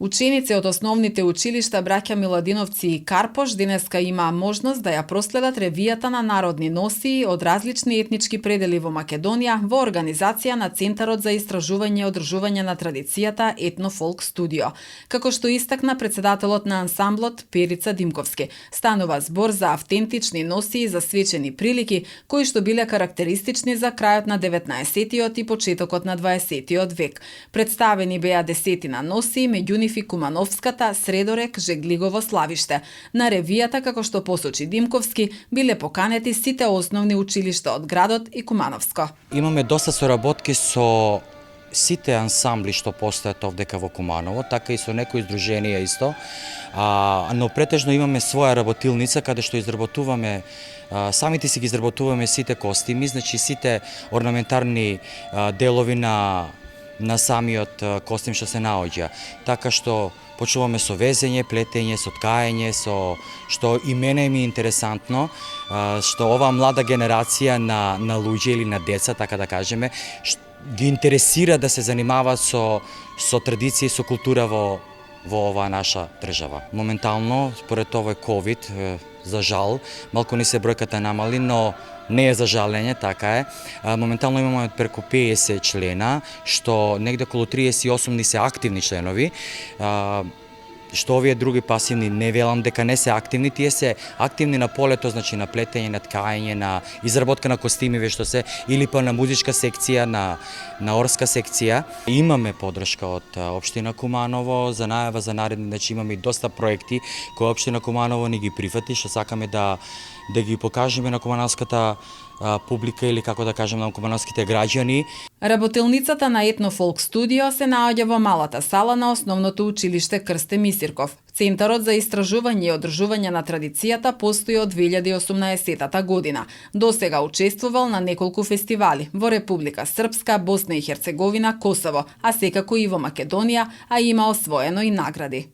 Ученици од основните училишта Браќа Миладиновци и Карпош денеска имаа можност да ја проследат ревијата на народни носии од различни етнички предели во Македонија во организација на Центарот за истражување и одржување на традицијата Етно-фолк студио. Како што истакна председателот на ансамблот Перица Димковски, станува збор за автентични носии за свечени прилики кои што биле карактеристични за крајот на 19-тиот и почетокот на 20-тиот век. Представени беа десетина носии, меѓу нив и Кумановската, Средорек, Жеглигово, Славиште. На ревијата, како што посочи Димковски, биле поканети сите основни училишта од градот и Кумановско. Имаме доста соработки со сите ансамбли што постојат овдека во Куманово, така и со некои издруженија исто, но претежно имаме своја работилница каде што изработуваме, самите си ги изработуваме сите костими, значи сите орнаментарни делови на самиот костим што се наоѓа. Така што почуваме со везење, плетење, со ткаење, што и мене ми е интересантно, што оваа млада генерација на луѓе или на деца, така да кажеме, ги интересира да се занимава со традиција и со култура во оваа наша држава. Моментално, според овој ковид, за жал, малку ни се бројката намали, но не е за жалење, така е. Моментално имаме преку 50 члена, што негде околу 38 ни се активни членови, што овие други пасивни не велам дека не се активни, тие се активни на полето, значи на плетење, на ткаење, на изработка на костими, вешто се, или па на музичка секција, на орска секција. Имаме подршка од општина Куманово за најава за наредни, значи имаме и доста проекти кои општина Куманово ни ги прифати, што сакаме да ги покажеме на кумановската публика или како да кажем на кумановските граѓани. Работилницата на Етно-фолк студио се наоѓа во малата сала на основното училиште Крсте Мисирков. Центарот за истражување и одржување на традицијата постои од 2018 година. Досега учествувал на неколку фестивали во Република Српска, Босна и Херцеговина, Косово, а секако и во Македонија, а има освоено и награди.